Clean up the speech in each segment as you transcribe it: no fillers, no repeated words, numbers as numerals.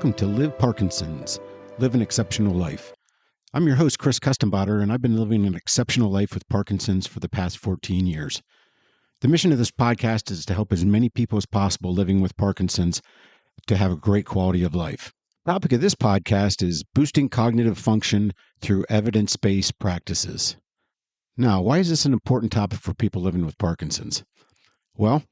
welcome to Live Parkinson's, Live an Exceptional Life. I'm your host, Chris Kustanbauter, and I've been living an exceptional life with Parkinson's for the past 14 years. The mission of this podcast is to help as many people as possible living with Parkinson's to have a great quality of life. The topic of this podcast is boosting cognitive function through evidence-based practices. Now, why is this an important topic for people living with Parkinson's? Well,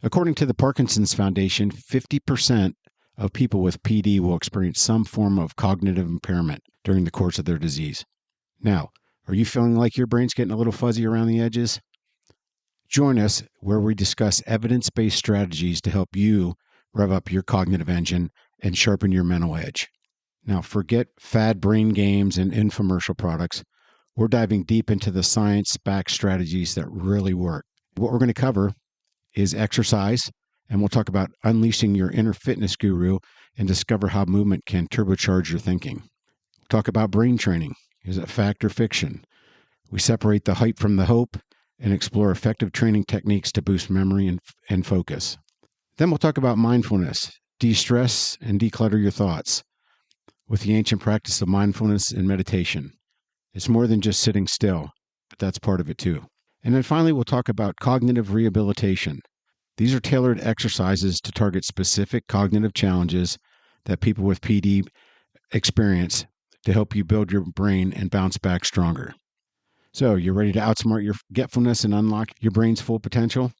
according to the Parkinson's Foundation, 50% of people with PD will experience some form of cognitive impairment during the course of their disease. Now, are you feeling like your brain's getting a little fuzzy around the edges? Join us where we discuss evidence-based strategies to help you rev up your cognitive engine and sharpen your mental edge. Now, forget fad brain games and infomercial products. We're diving deep into the science-backed strategies that really work. What we're going to cover is exercise, and we'll talk about unleashing your inner fitness guru and discover how movement can turbocharge your thinking. We'll talk about brain training. Is it fact or fiction? We separate the hype from the hope and explore effective training techniques to boost memory and focus. Then we'll talk about mindfulness, de-stress and declutter your thoughts with the ancient practice of mindfulness and meditation. It's more than just sitting still, but that's part of it too. And then finally, we'll talk about cognitive rehabilitation. These are tailored exercises to target specific cognitive challenges that people with PD experience to help you build your brain and bounce back stronger. So, you're ready to outsmart your forgetfulness and unlock your brain's full potential?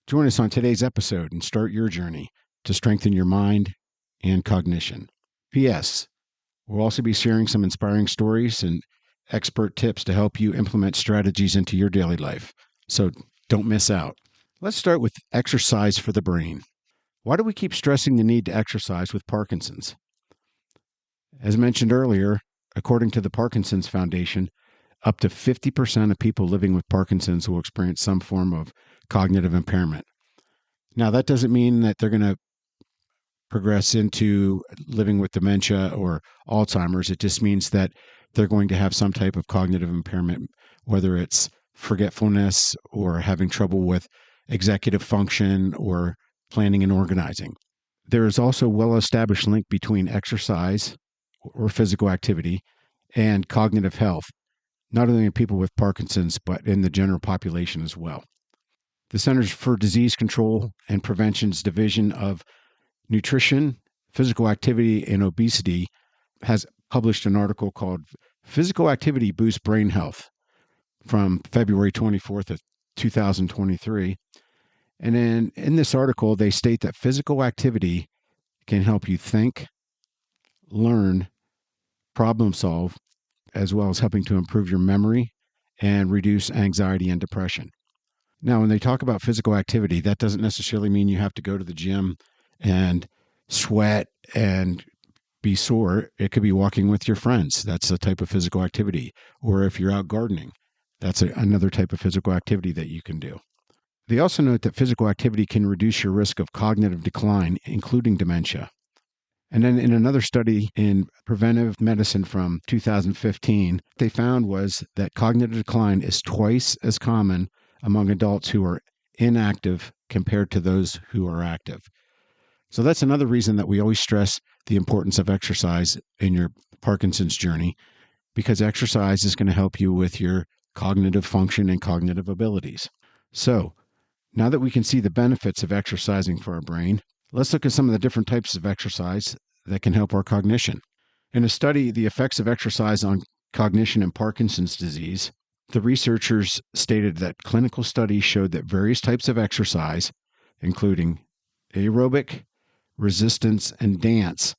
Join us on today's episode and start your journey to strengthen your mind and cognition. P.S. We'll also be sharing some inspiring stories and expert tips to help you implement strategies into your daily life. So, don't miss out. Let's start with exercise for the brain. Why do we keep stressing the need to exercise with Parkinson's? As mentioned earlier, according to the Parkinson's Foundation, up to 50% of people living with Parkinson's will experience some form of cognitive impairment. Now, that doesn't mean that they're going to progress into living with dementia or Alzheimer's. It just means that they're going to have some type of cognitive impairment, whether it's forgetfulness or having trouble with executive function or planning and organizing. There is also a well-established link between exercise or physical activity and cognitive health, not only in people with Parkinson's, but in the general population as well. The Centers for Disease Control and Prevention's Division of Nutrition, Physical Activity, and Obesity has published an article called Physical Activity Boosts Brain Health from February 24th of 2023. And then in this article, they state that physical activity can help you think, learn, problem solve, as well as helping to improve your memory and reduce anxiety and depression. Now, when they talk about physical activity, that doesn't necessarily mean you have to go to the gym and sweat and be sore. It could be walking with your friends. That's a type of physical activity. Or if you're out gardening, that's another type of physical activity that you can do. They also note that physical activity can reduce your risk of cognitive decline, including dementia. And then in another study in preventive medicine from 2015, they found was that cognitive decline is twice as common among adults who are inactive compared to those who are active. So that's another reason that we always stress the importance of exercise in your Parkinson's journey, because exercise is going to help you with your cognitive function and cognitive abilities. So, now that we can see the benefits of exercising for our brain, let's look at some of the different types of exercise that can help our cognition. In a study, The Effects of Exercise on Cognition in Parkinson's Disease, the researchers stated that clinical studies showed that various types of exercise, including aerobic, resistance, and dance,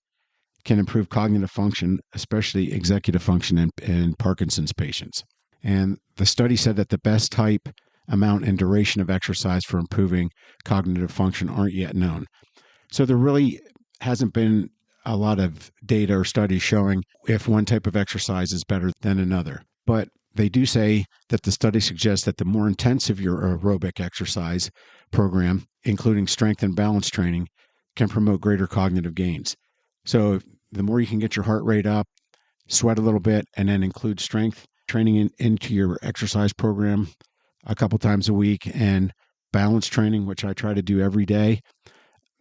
can improve cognitive function, especially executive function in Parkinson's patients. And the study said that the best type, amount, and duration of exercise for improving cognitive function aren't yet known. So there really hasn't been a lot of data or studies showing if one type of exercise is better than another. But they do say that the study suggests that the more intensive your aerobic exercise program, including strength and balance training, can promote greater cognitive gains. So the more you can get your heart rate up, sweat a little bit, and then include strength training into your exercise program a couple times a week, and balance training, which I try to do every day,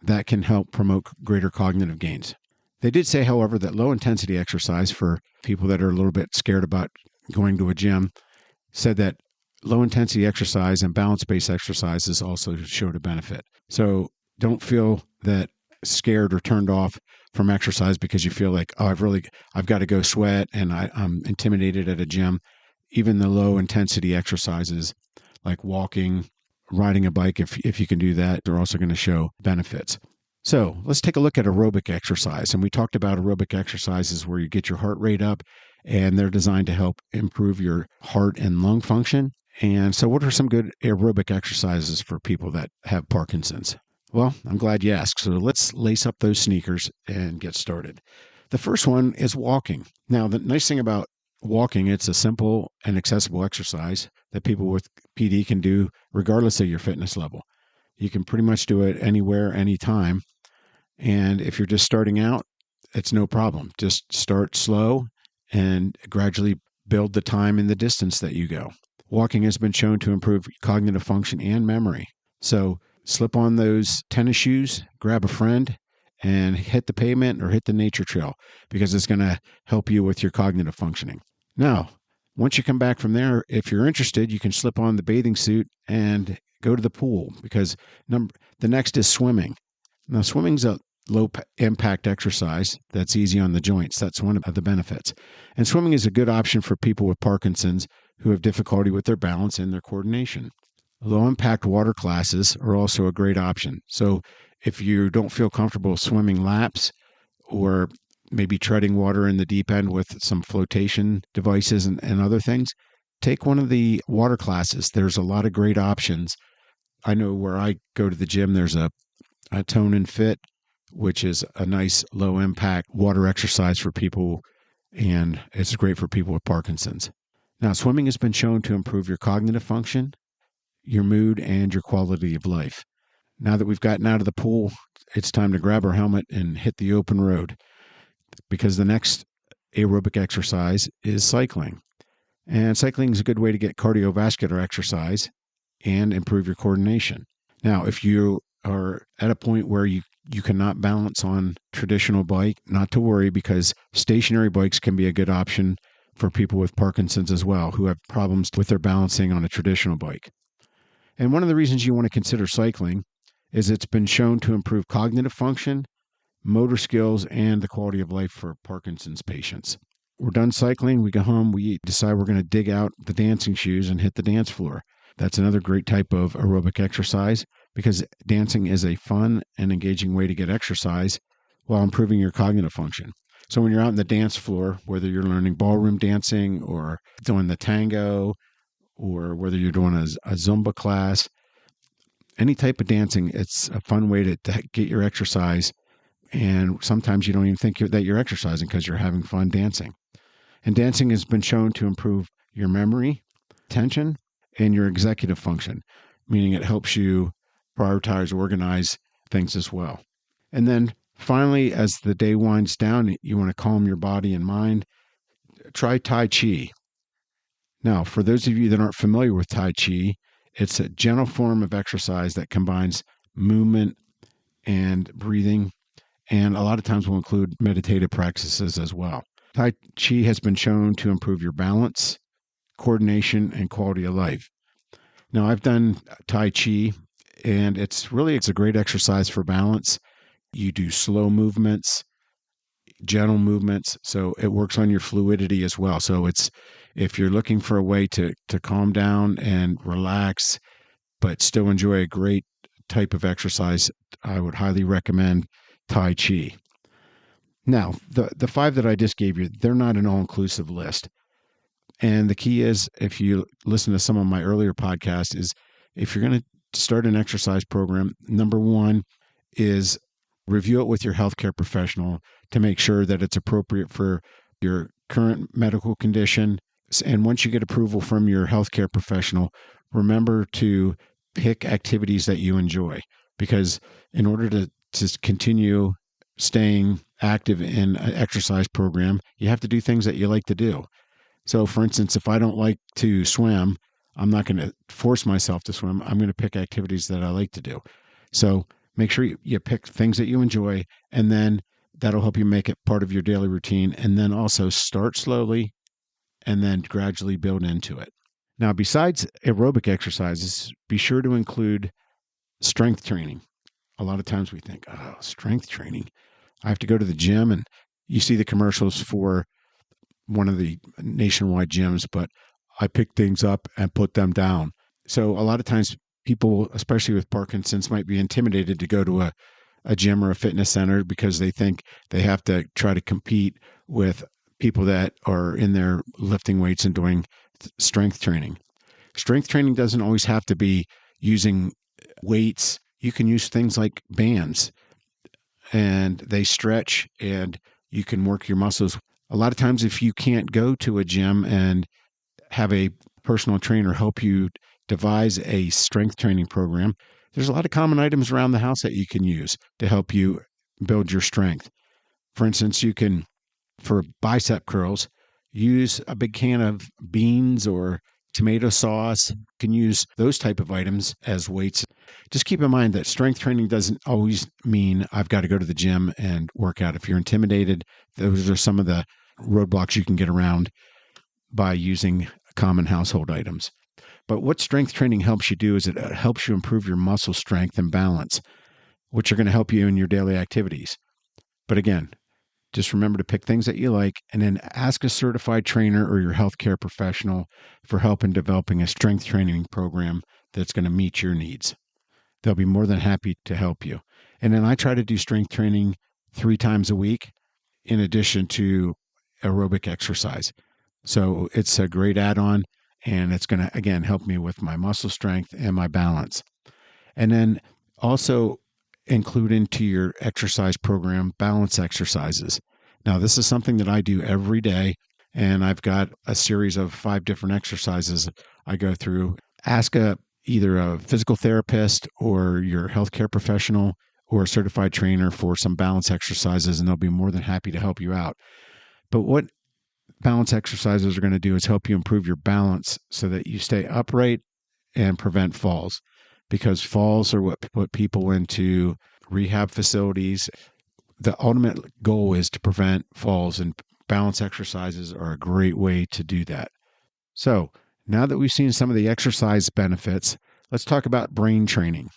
that can help promote greater cognitive gains. They did say, however, that low intensity exercise for people that are a little bit scared about going to a gym said that low intensity exercise and balance based exercises also showed a benefit. So don't feel that scared or turned off from exercise because you feel like, oh, I've got to go sweat and I'm intimidated at a gym. Even the low intensity exercises like walking, riding a bike, if you can do that, they're also going to show benefits. So let's take a look at aerobic exercise. And we talked about aerobic exercises where you get your heart rate up, and they're designed to help improve your heart and lung function. And so what are some good aerobic exercises for people that have Parkinson's? Well, I'm glad you asked. So let's lace up those sneakers and get started. The first one is walking. Now, the nice thing about walking, it's a simple and accessible exercise that people with PD can do regardless of your fitness level. You can pretty much do it anywhere, anytime. And if you're just starting out, it's no problem. Just start slow and gradually build the time and the distance that you go. Walking has been shown to improve cognitive function and memory. So slip on those tennis shoes, grab a friend, and hit the pavement or hit the nature trail because it's going to help you with your cognitive functioning. Now, once you come back from there, if you're interested, you can slip on the bathing suit and go to the pool because the next is swimming. Now, swimming's a low impact exercise that's easy on the joints. That's one of the benefits. And swimming is a good option for people with Parkinson's who have difficulty with their balance and their coordination. Low impact water classes are also a great option. So if you don't feel comfortable swimming laps or maybe treading water in the deep end with some flotation devices and other things, take one of the water classes. There's a lot of great options. I know where I go to the gym, there's a Tone and Fit, which is a nice low impact water exercise for people, and it's great for people with Parkinson's. Now, swimming has been shown to improve your cognitive function, your mood, and your quality of life. Now that we've gotten out of the pool, it's time to grab our helmet and hit the open road because the next aerobic exercise is cycling. And cycling is a good way to get cardiovascular exercise and improve your coordination. Now, if you are at a point where you cannot balance on traditional bike, not to worry because stationary bikes can be a good option for people with Parkinson's as well who have problems with their balancing on a traditional bike. And one of the reasons you want to consider cycling is it's been shown to improve cognitive function, motor skills, and the quality of life for Parkinson's patients. We're done cycling, we go home, we decide we're going to dig out the dancing shoes and hit the dance floor. That's another great type of aerobic exercise because dancing is a fun and engaging way to get exercise while improving your cognitive function. So when you're out on the dance floor, whether you're learning ballroom dancing or doing the tango or whether you're doing a Zumba class, any type of dancing, it's a fun way to get your exercise. And sometimes you don't even think that you're exercising because you're having fun dancing. And dancing has been shown to improve your memory, attention, and your executive function, meaning it helps you prioritize, organize things as well. And then finally, as the day winds down, you want to calm your body and mind. Try Tai Chi. Now, for those of you that aren't familiar with Tai Chi, it's a gentle form of exercise that combines movement and breathing, and a lot of times will include meditative practices as well. Tai Chi has been shown to improve your balance, coordination, and quality of life. Now, I've done Tai Chi, and it's a great exercise for balance. You do slow movements, gentle movements, so it works on your fluidity as well. So if you're looking for a way to calm down and relax, but still enjoy a great type of exercise, I would highly recommend Tai Chi. Now, the 5 that I just gave you, they're not an all-inclusive list. And the key is, if you listen to some of my earlier podcasts, is if you're going to start an exercise program, number 1 is review it with your healthcare professional to make sure that it's appropriate for your current medical condition. And once you get approval from your healthcare professional, remember to pick activities that you enjoy, because in order to continue staying active in an exercise program, you have to do things that you like to do. So, for instance, if I don't like to swim, I'm not going to force myself to swim. I'm going to pick activities that I like to do. So Make sure you pick things that you enjoy, and then that'll help you make it part of your daily routine. And then also start slowly and then gradually build into it. Now, besides aerobic exercises, be sure to include strength training. A lot of times we think, oh, strength training. I have to go to the gym, and you see the commercials for one of the nationwide gyms, but I pick things up and put them down. So a lot of times people, especially with Parkinson's, might be intimidated to go to a gym or a fitness center because they think they have to try to compete with people that are in there lifting weights and doing strength training. Strength training doesn't always have to be using weights. You can use things like bands, and they stretch and you can work your muscles. A lot of times, if you can't go to a gym and have a personal trainer help you devise a strength training program, there's a lot of common items around the house that you can use to help you build your strength. For instance, you can, for bicep curls, use a big can of beans or tomato sauce. You can use those type of items as weights. Just keep in mind that strength training doesn't always mean I've got to go to the gym and work out. If you're intimidated, those are some of the roadblocks you can get around by using common household items. But what strength training helps you do is it helps you improve your muscle strength and balance, which are going to help you in your daily activities. But again, just remember to pick things that you like and then ask a certified trainer or your healthcare professional for help in developing a strength training program that's going to meet your needs. They'll be more than happy to help you. And then I try to do strength training 3 times a week in addition to aerobic exercise. So it's a great add-on, and it's going to, again, help me with my muscle strength and my balance. And then also include into your exercise program balance exercises. Now, this is something that I do every day, and I've got a series of 5 different exercises I go through. Ask either a physical therapist or your healthcare professional or a certified trainer for some balance exercises, and they'll be more than happy to help you out. But what balance exercises are going to do is help you improve your balance so that you stay upright and prevent falls, because falls are what put people into rehab facilities. The ultimate goal is to prevent falls, and balance exercises are a great way to do that. So now that we've seen some of the exercise benefits, let's talk about brain training.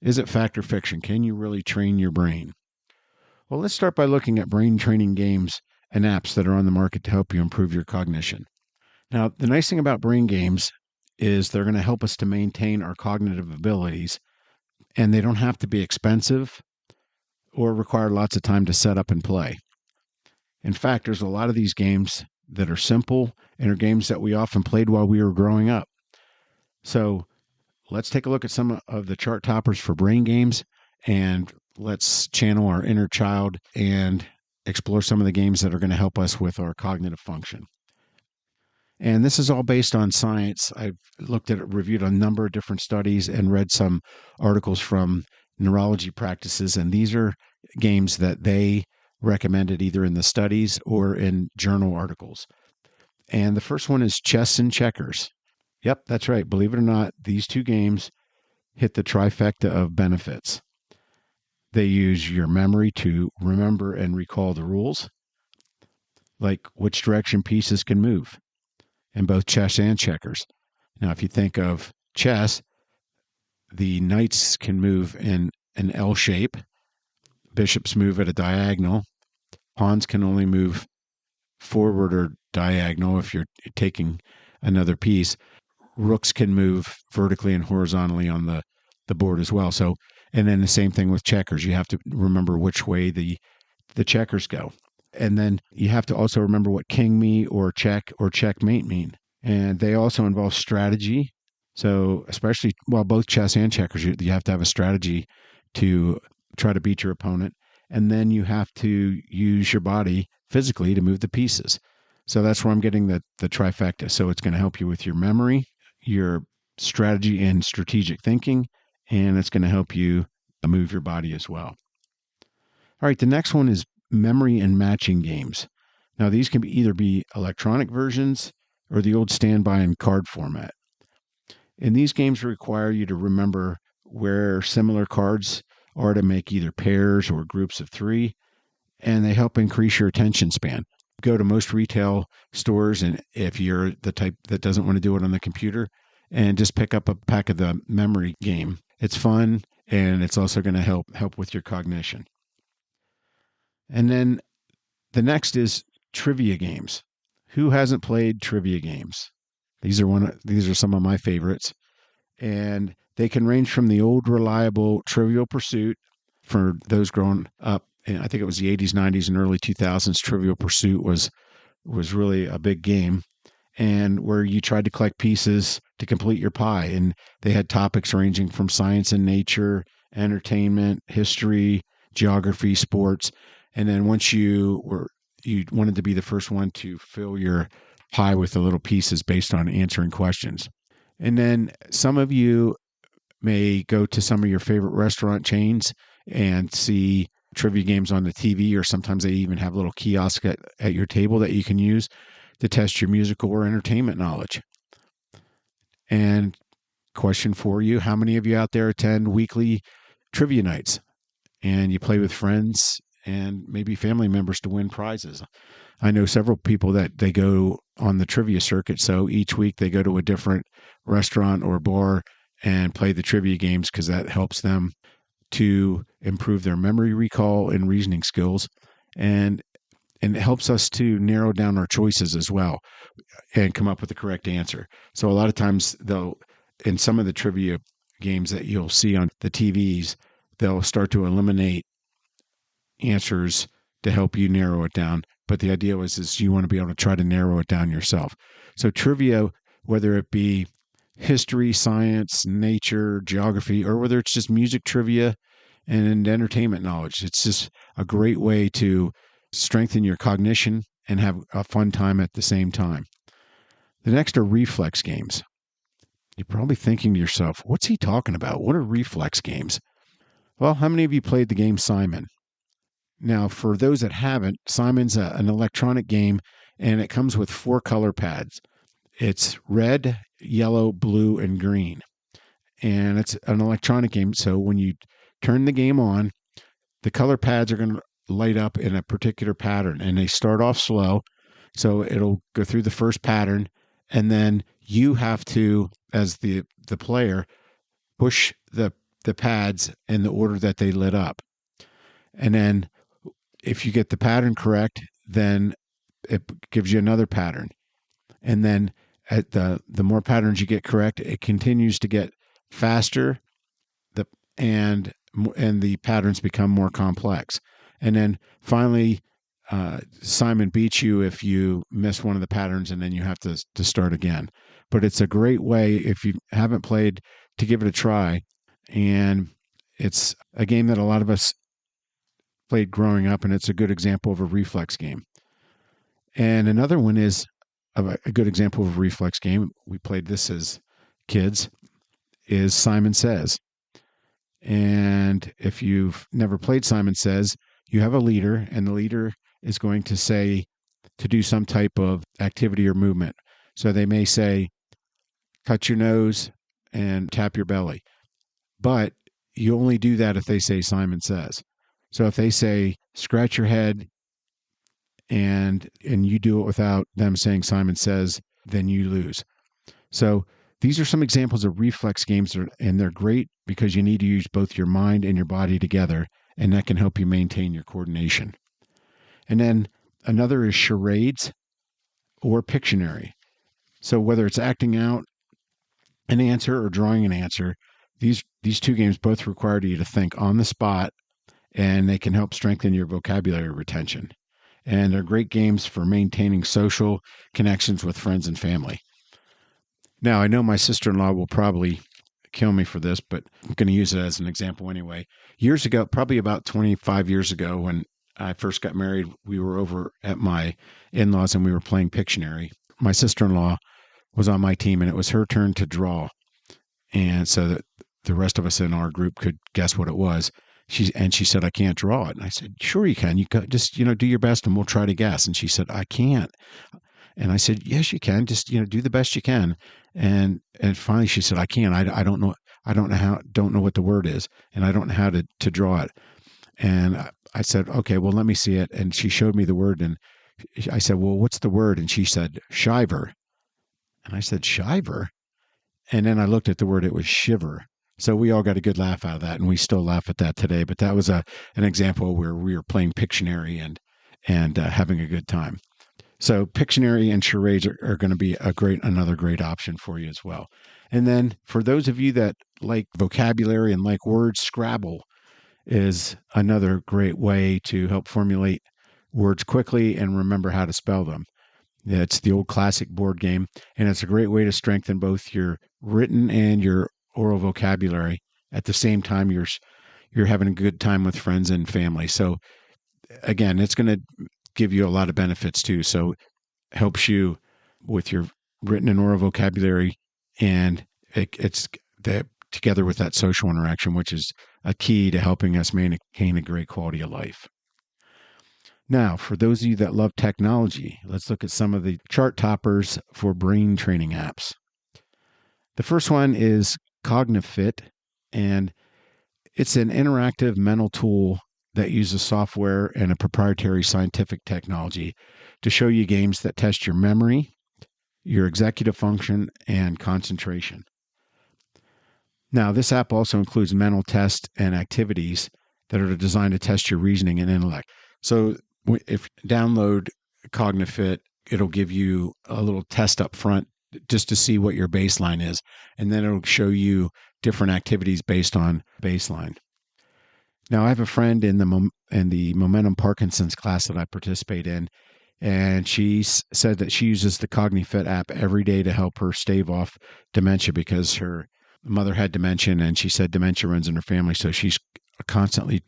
Is it fact or fiction? Can you really train your brain? Well, let's start by looking at brain training games and apps that are on the market to help you improve your cognition. Now, the nice thing about brain games is they're going to help us to maintain our cognitive abilities, and they don't have to be expensive or require lots of time to set up and play. In fact, there's a lot of these games that are simple and are games that we often played while we were growing up. So let's take a look at some of the chart toppers for brain games, and let's channel our inner child and explore some of the games that are going to help us with our cognitive function. And this is all based on science. I've reviewed a number of different studies and read some articles from neurology practices. And these are games that they recommended either in the studies or in journal articles. And the first one is chess and checkers. Yep, that's right. Believe it or not, these 2 games hit the trifecta of benefits. They use your memory to remember and recall the rules, like which direction pieces can move in both chess and checkers. Now, if you think of chess, the knights can move in an L shape, bishops move at a diagonal, pawns can only move forward or diagonal if you're taking another piece. Rooks can move vertically and horizontally on the board as well. So, and then the same thing with checkers. You have to remember which way the checkers go. And then you have to also remember what king me or checkmate mean. And they also involve strategy. So especially, well, both chess and checkers, you have to have a strategy to try to beat your opponent. And then you have to use your body physically to move the pieces. So that's where I'm getting the trifecta. So it's going to help you with your memory, your strategy and strategic thinking, and it's going to help you move your body as well. All right, the next one is memory and matching games. Now, these can either be electronic versions or the old standby and card format. And these games require you to remember where similar cards or to make either pairs or groups of three, and they help increase your attention span. Go to most retail stores, and if you're the type that doesn't want to do it on the computer, and just pick up a pack of the memory game. It's fun, and it's also going to help with your cognition. And then the next is trivia games. Who hasn't played trivia games? These are some of my favorites, and they can range from the old reliable Trivial Pursuit for those growing up. And I think it was the 80s, 90s, and early 2000s. Trivial Pursuit was really a big game, and where you tried to collect pieces to complete your pie. And they had topics ranging from science and nature, entertainment, history, geography, sports. And then once you wanted to be the first one to fill your pie with the little pieces based on answering questions. And then some of you may go to some of your favorite restaurant chains and see trivia games on the TV, or sometimes they even have little kiosks at your table that you can use to test your musical or entertainment knowledge. And question for you, how many of you out there attend weekly trivia nights and you play with friends and maybe family members to win prizes? I know several people that they go on the trivia circuit. So each week they go to a different restaurant or bar and play the trivia games because that helps them to improve their memory recall and reasoning skills. And it helps us to narrow down our choices as well and come up with the correct answer. So a lot of times in some of the trivia games that you'll see on the TVs, they'll start to eliminate answers to help you narrow it down. But the idea is you want to be able to try to narrow it down yourself. So trivia, whether it be history, science, nature, geography, or whether it's just music trivia and entertainment knowledge, it's just a great way to strengthen your cognition and have a fun time at the same time. The next are reflex games. You're probably thinking to yourself, what's he talking about? What are reflex games? Well, how many of you played the game Simon? Now, for those that haven't, Simon's an electronic game, and it comes with 4 color pads. It's red, yellow, blue, and green. And it's an electronic game, so when you turn the game on, the color pads are going to light up in a particular pattern, and they start off slow. So it'll go through the first pattern, and then you have to, as the player, push the pads in the order that they lit up. And then if you get the pattern correct, then it gives you another pattern. And then at the more patterns you get correct, it continues to get faster, and the patterns become more complex. And then finally, Simon beats you if you miss one of the patterns, and then you have to start again. But it's a great way, if you haven't played, to give it a try. And it's a game that a lot of us played growing up, and it's a good example of a reflex game. And another one is a good example of a reflex game. We played this as kids, is Simon Says. And if you've never played Simon Says, you have a leader, and the leader is going to say to do some type of activity or movement. So they may say, cut your nose and tap your belly. But you only do that if they say Simon Says. So if they say, scratch your head, and you do it without them saying Simon Says, then you lose. So these are some examples of reflex games, and they're great because you need to use both your mind and your body together, and that can help you maintain your coordination. And then another is charades or Pictionary. So whether it's acting out an answer or drawing an answer, these 2 games both require you to think on the spot, and they can help strengthen your vocabulary retention. And they're great games for maintaining social connections with friends and family. Now, I know my sister-in-law will probably kill me for this, but I'm going to use it as an example anyway. Years ago, probably about 25 years ago, when I first got married, we were over at my in-laws and we were playing Pictionary. My sister-in-law was on my team, and it was her turn to draw. And so that the rest of us in our group could guess what it was. She said, I can't draw it. And I said, sure you can. You just, do your best and we'll try to guess. And she said, I can't. And I said, yes, you can. Just, do the best you can. And finally she said, I can't. I don't know. I don't know what the word is, and I don't know how to draw it. And I said, okay, well, let me see it. And she showed me the word, and I said, well, what's the word? And she said, shiver. And I said, shiver? And then I looked at the word, it was shiver. So we all got a good laugh out of that, and we still laugh at that today. But that was an example where we were playing Pictionary and having a good time. So Pictionary and charades are going to be another great option for you as well. And then for those of you that like vocabulary and like words, Scrabble is another great way to help formulate words quickly and remember how to spell them. It's the old classic board game, and it's a great way to strengthen both your written and your oral vocabulary. At the same time, you're having a good time with friends and family. So again, it's going to give you a lot of benefits too. So helps you with your written and oral vocabulary, and it's together with that social interaction, which is a key to helping us maintain a great quality of life. Now, for those of you that love technology, let's look at some of the chart toppers for brain training apps. The first one is CogniFit, and it's an interactive mental tool that uses software and a proprietary scientific technology to show you games that test your memory, your executive function, and concentration. Now, this app also includes mental tests and activities that are designed to test your reasoning and intellect. So if you download CogniFit, it'll give you a little test up front just to see what your baseline is. And then it'll show you different activities based on baseline. Now, I have a friend in the Momentum Parkinson's class that I participate in, and she said that she uses the CogniFit app every day to help her stave off dementia because her mother had dementia, and she said dementia runs in her family, so she's constantly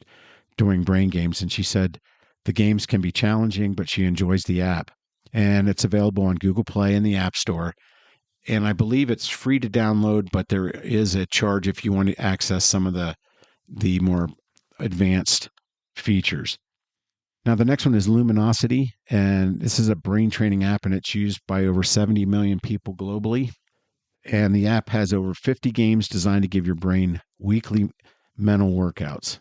doing brain games. And she said the games can be challenging, but she enjoys the app. And it's available on Google Play and the App Store. And I believe it's free to download, but there is a charge if you want to access some of the more advanced features. Now, the next one is Luminosity, and this is a brain training app, and it's used by over 70 million people globally. And the app has over 50 games designed to give your brain weekly mental workouts.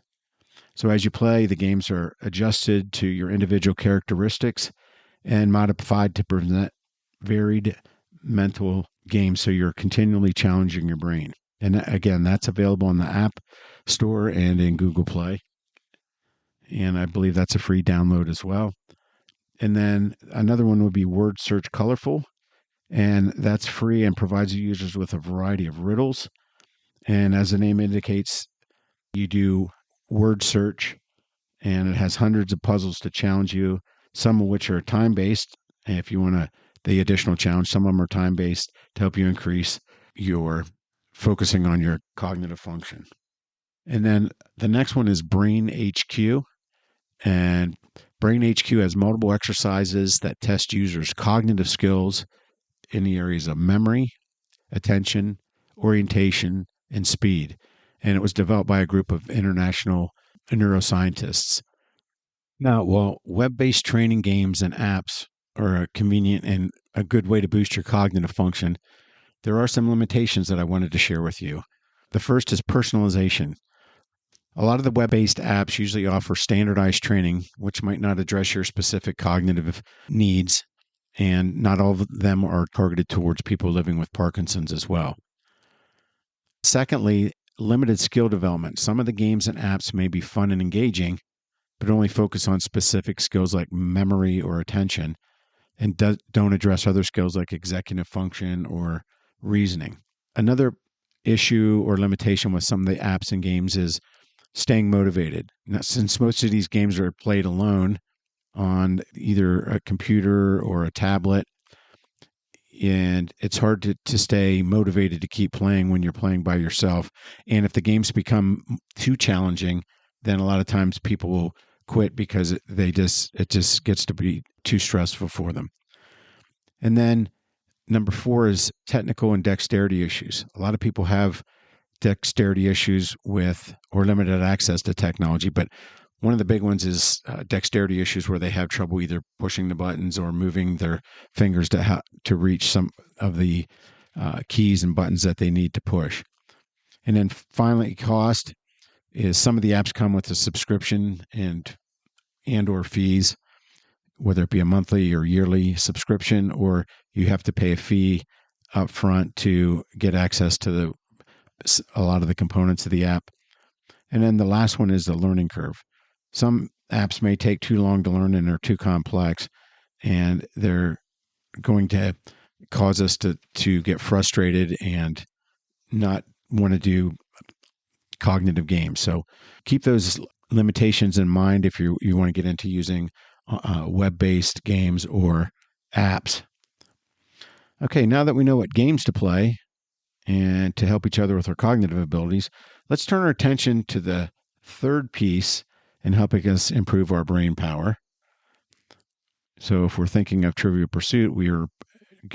So as you play, the games are adjusted to your individual characteristics and modified to present varied mental games, so you're continually challenging your brain. And again, that's available on the App Store and in Google Play. And I believe that's a free download as well. And then another one would be Word Search Colorful, and that's free and provides users with a variety of riddles. And as the name indicates, you do word search, and it has hundreds of puzzles to challenge you, some of which are time-based. And if you want the additional challenge, some of them are time-based to help you increase your focusing on your cognitive function. And then the next one is Brain HQ. And Brain HQ has multiple exercises that test users' cognitive skills in the areas of memory, attention, orientation, and speed. And it was developed by a group of international neuroscientists. Now, while web-based training games and apps are a convenient and a good way to boost your cognitive function, there are some limitations that I wanted to share with you. The first is personalization. A lot of the web-based apps usually offer standardized training, which might not address your specific cognitive needs, and not all of them are targeted towards people living with Parkinson's as well. Secondly, limited skill development. Some of the games and apps may be fun and engaging, but only focus on specific skills like memory or attention, and don't address other skills like executive function or reasoning. Another issue or limitation with some of the apps and games is staying motivated. Now, since most of these games are played alone on either a computer or a tablet, and it's hard to stay motivated to keep playing when you're playing by yourself. And if the games become too challenging, then a lot of times people will quit because it just gets to be too stressful for them. And then number 4 is technical and dexterity issues. A lot of people have dexterity issues with or limited access to technology, but one of the big ones is dexterity issues where they have trouble either pushing the buttons or moving their fingers to reach some of the keys and buttons that they need to push. And then finally, cost is some of the apps come with a subscription and or fees, whether it be a monthly or yearly subscription, or you have to pay a fee up front to get access to a lot of the components of the app. And then the last one is the learning curve. Some apps may take too long to learn and they're too complex, and they're going to cause us to get frustrated and not want to do cognitive games. So keep those limitations in mind if you want to get into using web-based games or apps. Okay, now that we know what games to play and to help each other with our cognitive abilities, let's turn our attention to the third piece in helping us improve our brain power. So if we're thinking of Trivial Pursuit, we are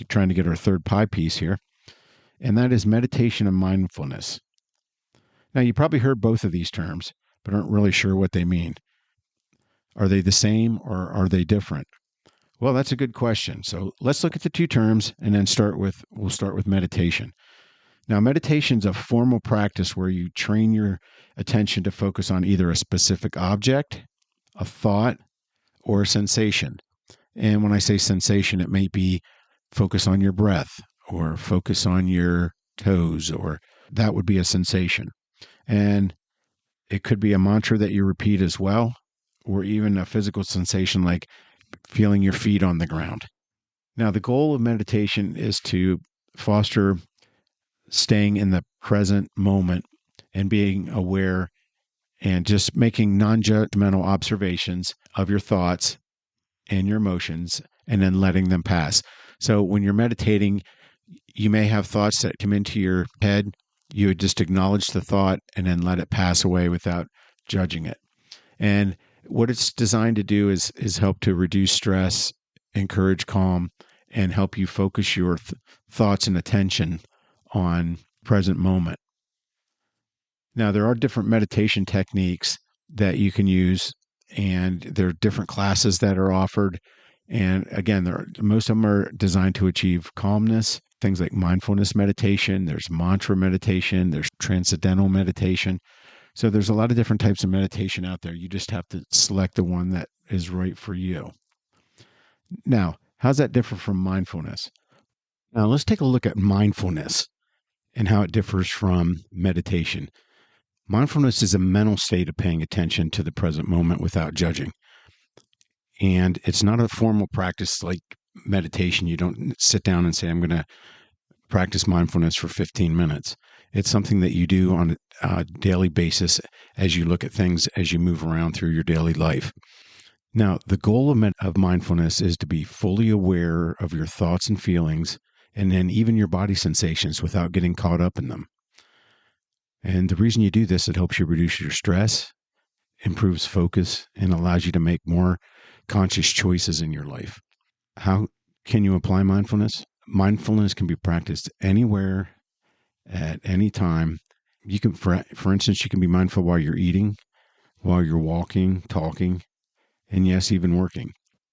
trying to get our third pie piece here, and that is meditation and mindfulness. Now, you probably heard both of these terms, but aren't really sure what they mean. Are they the same or are they different? Well, that's a good question. So let's look at the two terms and then we'll start with meditation. Now, meditation is a formal practice where you train your attention to focus on either a specific object, a thought, or a sensation. And when I say sensation, it may be focus on your breath or focus on your toes, or that would be a sensation. And it could be a mantra that you repeat as well, or even a physical sensation like feeling your feet on the ground. Now, the goal of meditation is to foster staying in the present moment and being aware and just making non-judgmental observations of your thoughts and your emotions and then letting them pass. So when you're meditating, you may have thoughts that come into your head. You would just acknowledge the thought and then let it pass away without judging it. And what it's designed to do is help to reduce stress, encourage calm, and help you focus your thoughts and attention on present moment. Now, there are different meditation techniques that you can use, and there are different classes that are offered. And again, most of them are designed to achieve calmness, things like mindfulness meditation, there's mantra meditation, there's transcendental meditation. So there's a lot of different types of meditation out there. You just have to select the one that is right for you. Now, how's that differ from mindfulness? Now, let's take a look at mindfulness and how it differs from meditation. Mindfulness is a mental state of paying attention to the present moment without judging. And it's not a formal practice like meditation. You don't sit down and say, I'm going to practice mindfulness for 15 minutes. It's something that you do on a daily basis as you look at things, as you move around through your daily life. Now, the goal of mindfulness is to be fully aware of your thoughts and feelings, and then even your body sensations without getting caught up in them. And the reason you do this, it helps you reduce your stress, improves focus, and allows you to make more conscious choices in your life. How can you apply mindfulness? Mindfulness can be practiced anywhere, at any time. You can, for instance, you can be mindful while you're eating, while you're walking, talking, and yes, even working.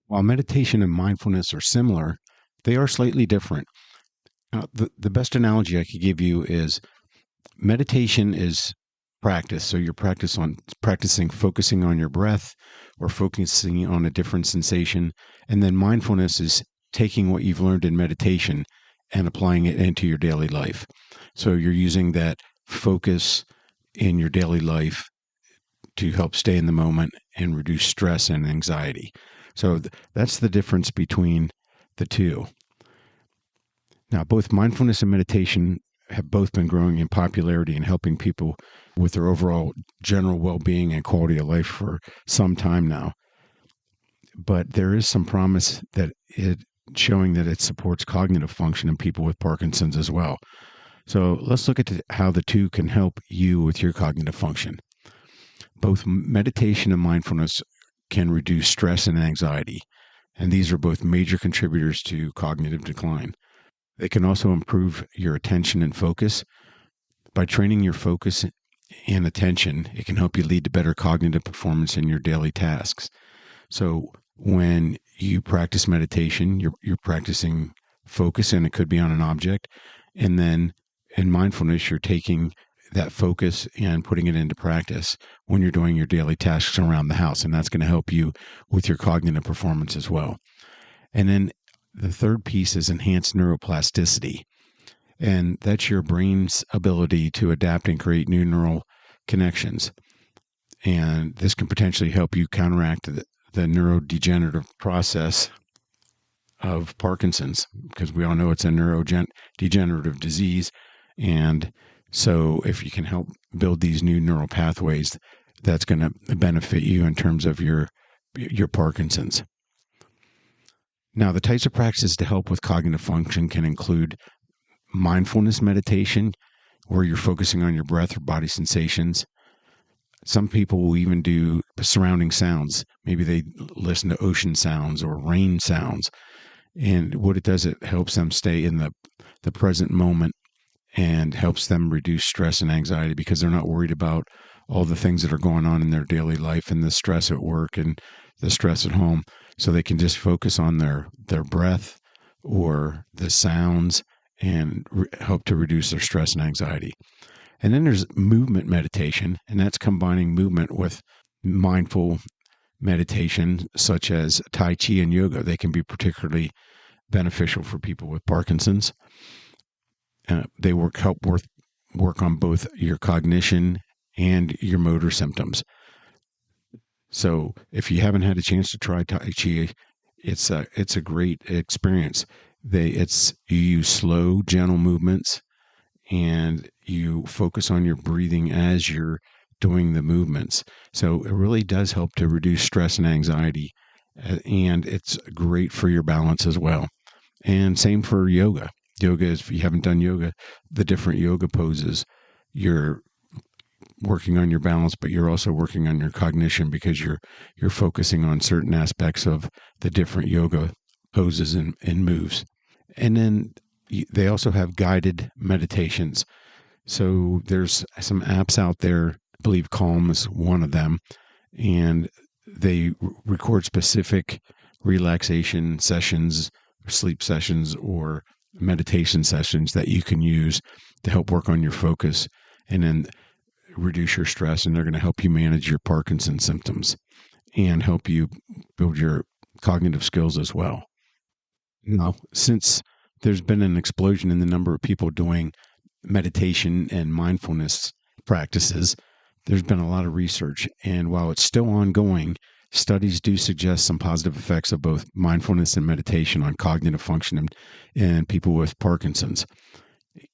While meditation and mindfulness are similar, they are slightly different. Now, the best analogy I could give you is meditation is practice. So you're practicing focusing on your breath or focusing on a different sensation. And then mindfulness is taking what you've learned in meditation and applying it into your daily life. So you're using that focus in your daily life to help stay in the moment and reduce stress and anxiety. So that's the difference between the two. Now, both mindfulness and meditation have both been growing in popularity and helping people with their overall general well-being and quality of life for some time now. But there is some promise that showing that it supports cognitive function in people with Parkinson's as well. So let's look at how the two can help you with your cognitive function. Both meditation and mindfulness can reduce stress and anxiety, and these are both major contributors to cognitive decline. They can also improve your attention and focus. By training your focus and attention, it can help you lead to better cognitive performance in your daily tasks. So when you practice meditation, you're practicing focus, and it could be on an object. And then in mindfulness, you're taking that focus and putting it into practice when you're doing your daily tasks around the house. And that's going to help you with your cognitive performance as well. And then the third piece is enhanced neuroplasticity. And that's your brain's ability to adapt and create new neural connections. And this can potentially help you counteract the neurodegenerative process of Parkinson's, because we all know it's a neurodegenerative disease. And so if you can help build these new neural pathways, that's going to benefit you in terms of your Parkinson's. Now, the types of practices to help with cognitive function can include mindfulness meditation, where you're focusing on your breath or body sensations. Some people will even do surrounding sounds. Maybe they listen to ocean sounds or rain sounds. And what it does, it helps them stay in the present moment and helps them reduce stress and anxiety, because they're not worried about all the things that are going on in their daily life and the stress at work and the stress at home. So they can just focus on their breath or the sounds and help to reduce their stress and anxiety. And then there's movement meditation, and that's combining movement with mindful meditation, such as Tai Chi and yoga. They can be particularly beneficial for people with Parkinson's. They help work on both your cognition and your motor symptoms. So if you haven't had a chance to try Tai Chi, it's a great experience. You use slow, gentle movements, and you focus on your breathing as you're doing the movements. So it really does help to reduce stress and anxiety, and it's great for your balance as well. And same for yoga. Yoga is, if you haven't done yoga, the different yoga poses, you're working on your balance, but you're also working on your cognition, because you're focusing on certain aspects of the different yoga poses and moves. And then they also have guided meditations. So there's some apps out there, I believe Calm is one of them, and they record specific relaxation sessions, sleep sessions, or meditation sessions that you can use to help work on your focus and then reduce your stress. And they're going to help you manage your Parkinson's symptoms and help you build your cognitive skills as well. Now, since there's been an explosion in the number of people doing meditation and mindfulness practices, there's been a lot of research. And while it's still ongoing, studies do suggest some positive effects of both mindfulness and meditation on cognitive function in people with Parkinson's.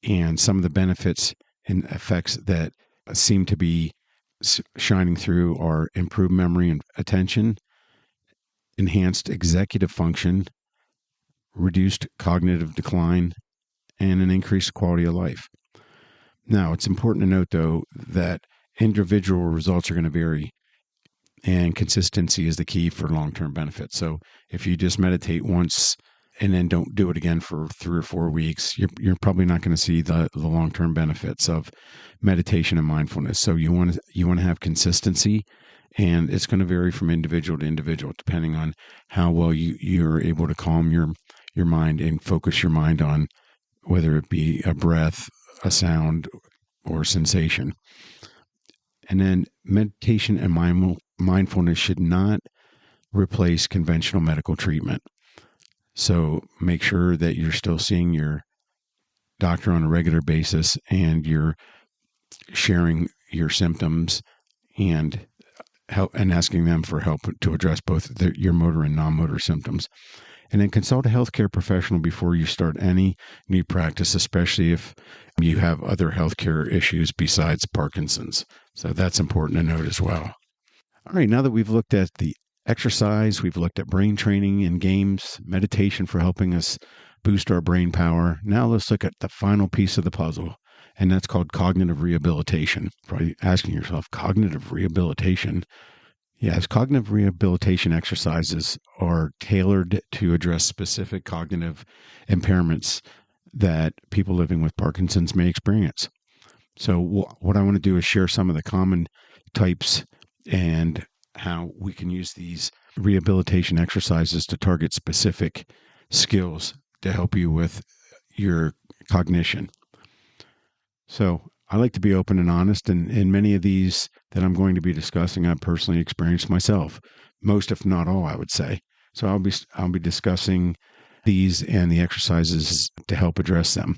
And some of the benefits and effects that seem to be shining through are improved memory and attention, enhanced executive function, reduced cognitive decline, and an increased quality of life. Now, it's important to note, though, that individual results are going to vary, and consistency is the key for long-term benefits. So if you just meditate once and then don't do it again for 3 or 4 weeks, you're probably not going to see the long-term benefits of meditation and mindfulness. So you want to have consistency, and it's going to vary from individual to individual, depending on how well you're able to calm your mind and focus your mind on whether it be a breath, a sound, or sensation. And then meditation and mindfulness should not replace conventional medical treatment. So make sure that you're still seeing your doctor on a regular basis, and you're sharing your symptoms and asking them for help to address both your motor and non-motor symptoms. And then consult a healthcare professional before you start any new practice, especially if you have other healthcare issues besides Parkinson's. So that's important to note as well. All right, now that we've looked at the exercise, we've looked at brain training and games, meditation for helping us boost our brain power. Now let's look at the final piece of the puzzle, and that's called cognitive rehabilitation. Probably asking yourself, cognitive rehabilitation? Yes, cognitive rehabilitation exercises are tailored to address specific cognitive impairments that people living with Parkinson's may experience. So what I want to do is share some of the common types and how we can use these rehabilitation exercises to target specific skills to help you with your cognition. So I like to be open and honest, and many of these that I'm going to be discussing, I've personally experienced myself. Most, if not all, I would say. So I'll be discussing these and the exercises to help address them,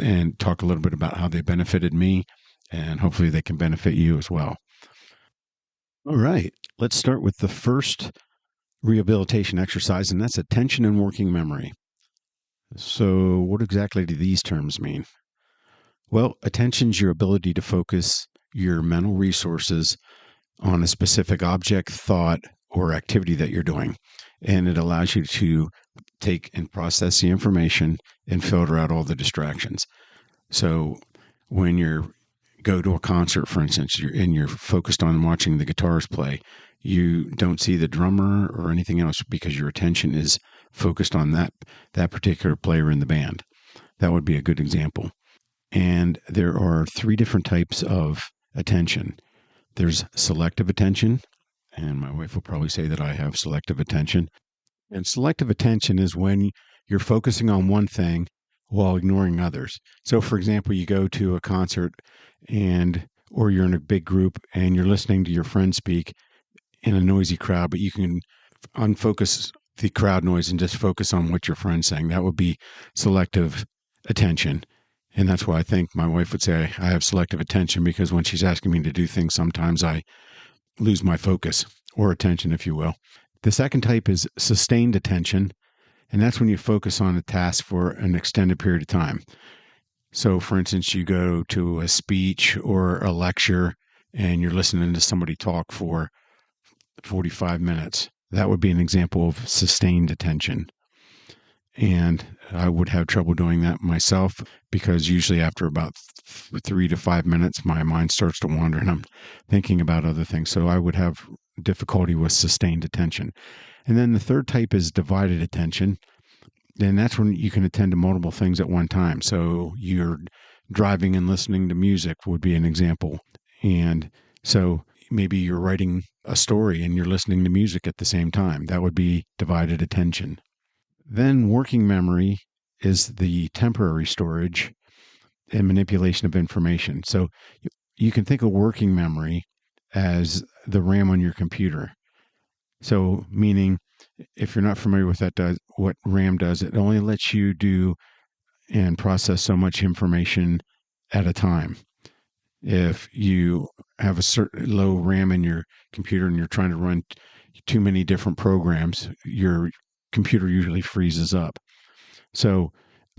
and talk a little bit about how they benefited me, and hopefully they can benefit you as well. All right, let's start with the first rehabilitation exercise, and that's attention and working memory. So, what exactly do these terms mean? Well, attention's your ability to focus your mental resources on a specific object, thought, or activity that you're doing. And it allows you to take and process the information and filter out all the distractions. So when you go to a concert, for instance, you're focused on watching the guitarist play, you don't see the drummer or anything else because your attention is focused on that particular player in the band. That would be a good example. And there are three different types of attention. There's selective attention, and my wife will probably say that I have selective attention. And selective attention is when you're focusing on one thing while ignoring others. So, for example, you go to a concert or you're in a big group and you're listening to your friend speak in a noisy crowd, but you can unfocus the crowd noise and just focus on what your friend's saying. That would be selective attention. And that's why I think my wife would say I have selective attention, because when she's asking me to do things, sometimes I lose my focus or attention, if you will. The second type is sustained attention, and that's when you focus on a task for an extended period of time. So, for instance, you go to a speech or a lecture and you're listening to somebody talk for 45 minutes. That would be an example of sustained attention. And I would have trouble doing that myself, because usually after about 3 to 5 minutes, my mind starts to wander and I'm thinking about other things. So I would have difficulty with sustained attention. And then the third type is divided attention. And that's when you can attend to multiple things at one time. So you're driving and listening to music would be an example. And so maybe you're writing a story and you're listening to music at the same time. That would be divided attention. Then working memory is the temporary storage and manipulation of information. So you can think of working memory as the RAM on your computer. So meaning, if you're not familiar with what RAM does, it only lets you do and process so much information at a time. If you have a certain low RAM in your computer and you're trying to run too many different programs, your computer usually freezes up. So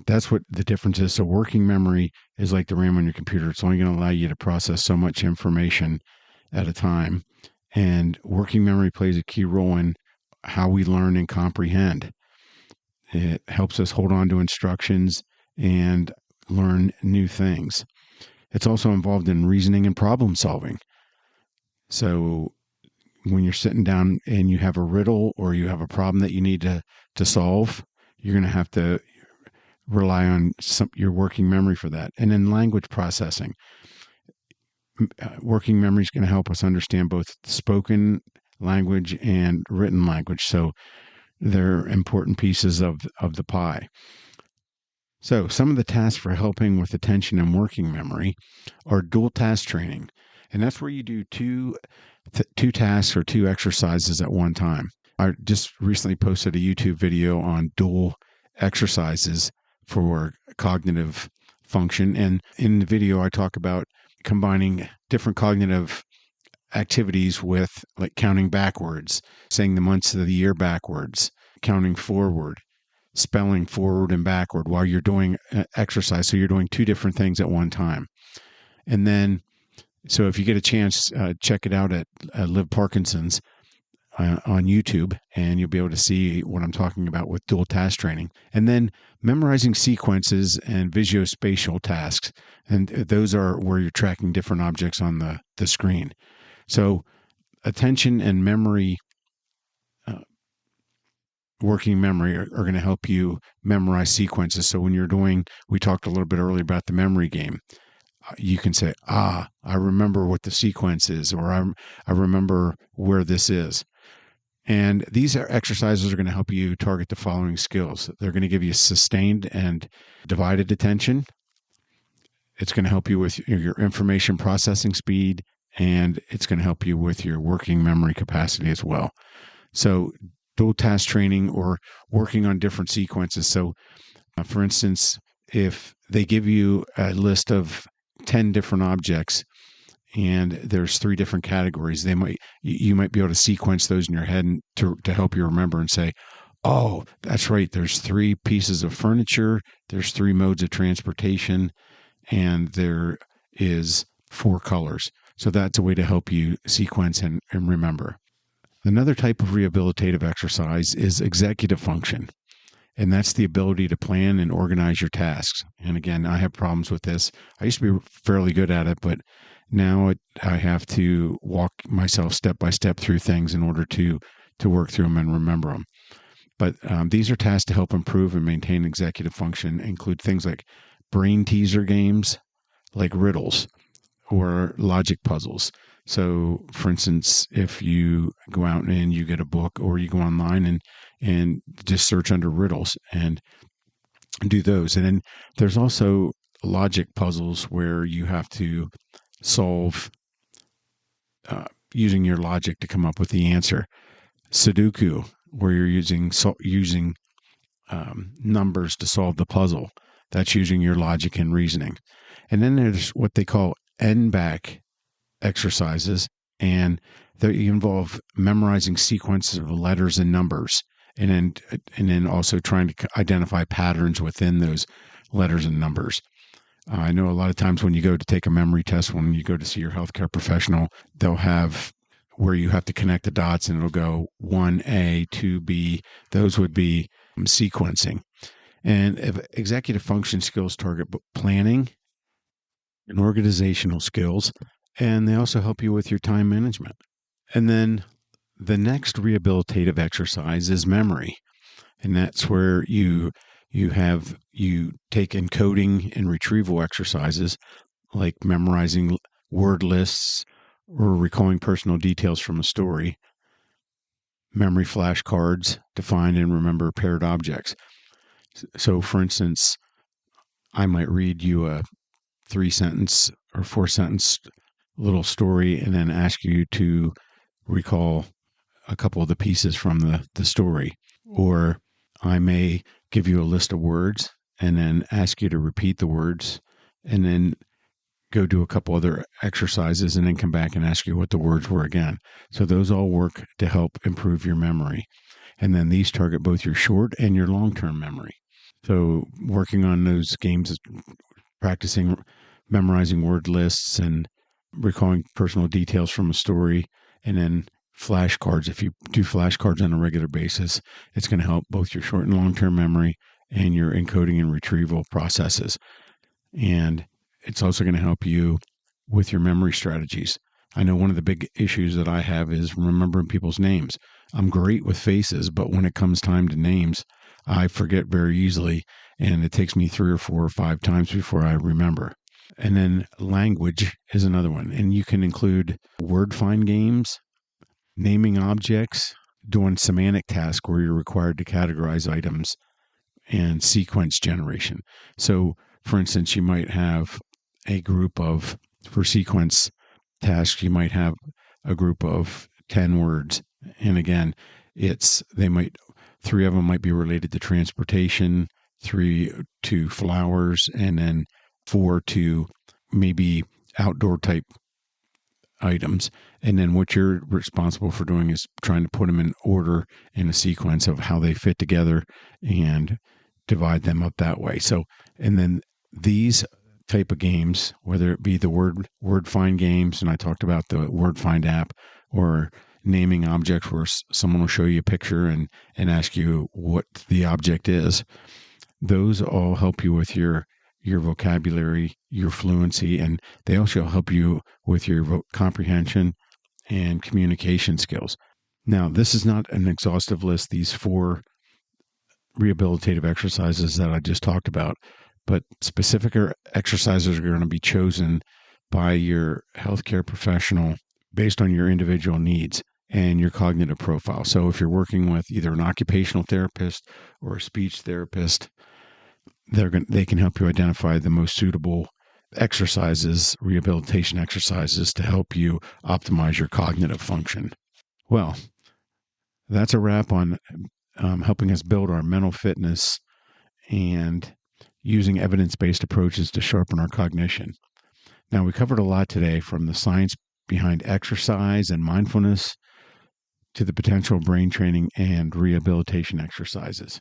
that's what the difference is. So working memory is like the RAM on your computer. It's only going to allow you to process so much information at a time. And working memory plays a key role in how we learn and comprehend. It helps us hold on to instructions and learn new things. It's also involved in reasoning and problem solving. So when you're sitting down and you have a riddle or you have a problem that you need to solve, you're going to have to rely on your working memory for that. And then language processing. Working memory is going to help us understand both spoken language and written language. So they're important pieces of the pie. So some of the tasks for helping with attention and working memory are dual task training. And that's where you do two tasks or two exercises at one time. I just recently posted a YouTube video on dual exercises for cognitive function. And in the video, I talk about combining different cognitive activities with, like, counting backwards, saying the months of the year backwards, counting forward, spelling forward and backward while you're doing exercise. So you're doing two different things at one time. And then, so if you get a chance, check it out at Live Parkinson's on YouTube, and you'll be able to see what I'm talking about with dual task training. And then memorizing sequences and visuospatial tasks. And those are where you're tracking different objects on the screen. So attention and memory, working memory are going to help you memorize sequences. So when we talked a little bit earlier about the memory game. You can say, I remember what the sequence is, or I remember where this is. And these exercises are going to help you target the following skills. They're going to give you sustained and divided attention. it's going to help you with your information processing speed, and it's going to help you with your working memory capacity as well. So dual task training or working on different sequences. So for instance, if they give you a list of 10 different objects and there's 3 different categories, you might be able to sequence those in your head and to help you remember and say, oh, that's right, there's 3 pieces of furniture, there's 3 modes of transportation, and there is 4 colors. So that's a way to help you sequence and remember. Another type of rehabilitative exercise is executive function. And that's the ability to plan and organize your tasks. And again, I have problems with this. I used to be fairly good at it, but now I have to walk myself step by step through things in order to work through them and remember them. But these are tasks to help improve and maintain executive function, include things like brain teaser games, like riddles or logic puzzles. So, for instance, if you go out and you get a book, or you go online and just search under riddles and do those. And then there's also logic puzzles where you have to solve using your logic to come up with the answer. Sudoku, where you're using numbers to solve the puzzle. That's using your logic and reasoning. And then there's what they call embark exercises, and they involve memorizing sequences of letters and numbers, and then also trying to identify patterns within those letters and numbers. I know a lot of times when you go to take a memory test, when you go to see your healthcare professional, they'll have where you have to connect the dots, and it'll go 1A, 2B. Those would be sequencing. And executive function skills target planning and organizational skills, and they also help you with your time management. And then the next rehabilitative exercise is memory. And that's where you take encoding and retrieval exercises like memorizing word lists or recalling personal details from a story, memory flashcards to find and remember paired objects. So, for instance, I might read you a 3-sentence or 4-sentence little story and then ask you to recall a couple of the pieces from the story. Or I may give you a list of words and then ask you to repeat the words and then go do a couple other exercises and then come back and ask you what the words were again. So those all work to help improve your memory. And then these target both your short and your long-term memory. So working on those games, practicing memorizing word lists and recalling personal details from a story, and then flashcards. If you do flashcards on a regular basis, it's going to help both your short and long-term memory and your encoding and retrieval processes. And it's also going to help you with your memory strategies. I know one of the big issues that I have is remembering people's names. I'm great with faces, but when it comes time to names, I forget very easily, and it takes me 3 or 4 or 5 times before I remember. And then language is another one. And you can include word find games, naming objects, doing semantic tasks where you're required to categorize items, and sequence generation. So, for instance, you might have a group of, for sequence tasks, you might have a group of 10 words. And again, 3 of them might be related to transportation, 3 to flowers, and then 4 to maybe outdoor type items. And then what you're responsible for doing is trying to put them in order in a sequence of how they fit together and divide them up that way. So, and then these type of games, whether it be the word find games, and I talked about the word find app, or naming objects where someone will show you a picture and ask you what the object is, those all help you with your vocabulary, your fluency, and they also help you with your comprehension and communication skills. Now, this is not an exhaustive list, these 4 rehabilitative exercises that I just talked about, but specific exercises are going to be chosen by your healthcare professional based on your individual needs and your cognitive profile. So if you're working with either an occupational therapist or a speech therapist, they can help you identify the most suitable exercises, rehabilitation exercises to help you optimize your cognitive function. Well, that's a wrap on helping us build our mental fitness and using evidence-based approaches to sharpen our cognition. Now, we covered a lot today, from the science behind exercise and mindfulness to the potential brain training and rehabilitation exercises.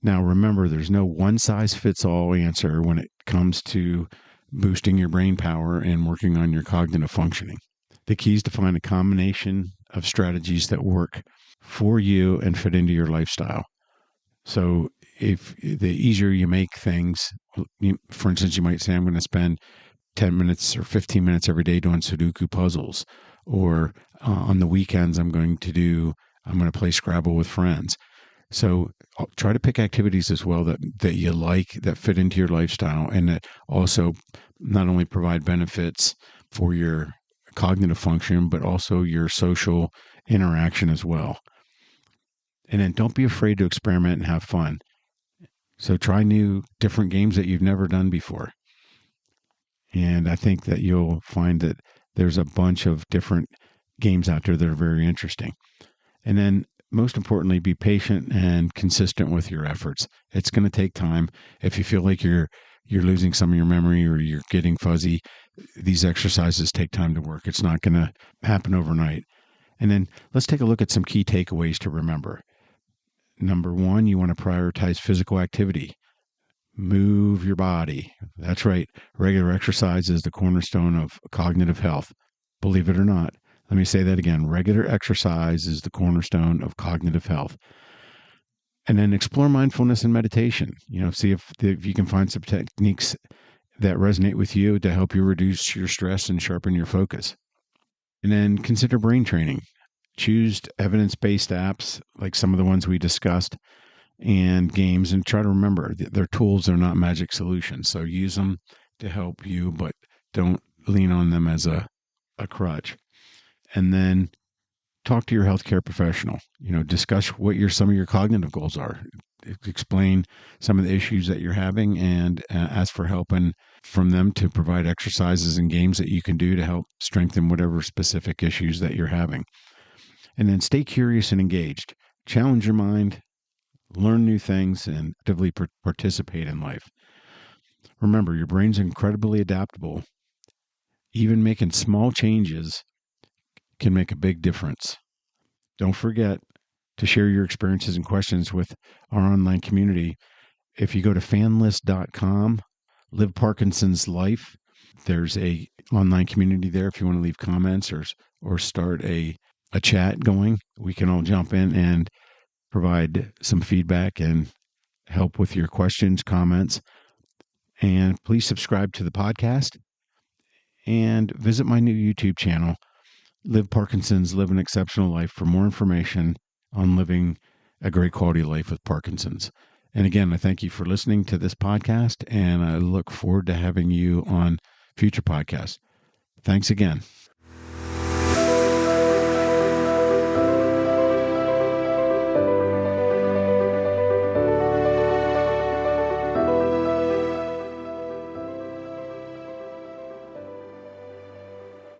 Now, remember, there's no one-size-fits-all answer when it comes to boosting your brain power and working on your cognitive functioning. The key is to find a combination of strategies that work for you and fit into your lifestyle. So if the easier you make things, for instance, you might say, I'm going to spend 10 minutes or 15 minutes every day doing Sudoku puzzles, or on the weekends, I'm going to play Scrabble with friends. So try to pick activities as well that you like, that fit into your lifestyle, and that also not only provide benefits for your cognitive function, but also your social interaction as well. And then don't be afraid to experiment and have fun. So try new, different games that you've never done before. And I think that you'll find that there's a bunch of different games out there that are very interesting. And then most importantly, be patient and consistent with your efforts. It's going to take time. If you feel like you're losing some of your memory or you're getting fuzzy, these exercises take time to work. It's not going to happen overnight. And then let's take a look at some key takeaways to remember. Number one, you want to prioritize physical activity. Move your body. That's right. Regular exercise is the cornerstone of cognitive health. Believe it or not. Let me say that again. Regular exercise is the cornerstone of cognitive health. And then explore mindfulness and meditation. See if you can find some techniques that resonate with you to help you reduce your stress and sharpen your focus. And then consider brain training. Choose evidence-based apps like some of the ones we discussed and games, and try to remember they're tools, they're not magic solutions. So use them to help you, but don't lean on them as a crutch. And then talk to your healthcare professional. Discuss what some of your cognitive goals are. Explain some of the issues that you're having and ask for help from them to provide exercises and games that you can do to help strengthen whatever specific issues that you're having. And then stay curious and engaged. Challenge your mind, learn new things, and actively participate in life. Remember, your brain's incredibly adaptable. Even making small changes can make a big difference. Don't forget to share your experiences and questions with our online community. If you go to fanlist.com, Live Parkinson's Life, there's a online community there. If you want to leave comments or start a chat going, we can all jump in and provide some feedback and help with your questions, comments. And please subscribe to the podcast and visit my new YouTube channel, Live Parkinson's Live an Exceptional Life, for more information on living a great quality of life with Parkinson's. And again, I thank you for listening to this podcast, and I look forward to having you on future podcasts. Thanks again.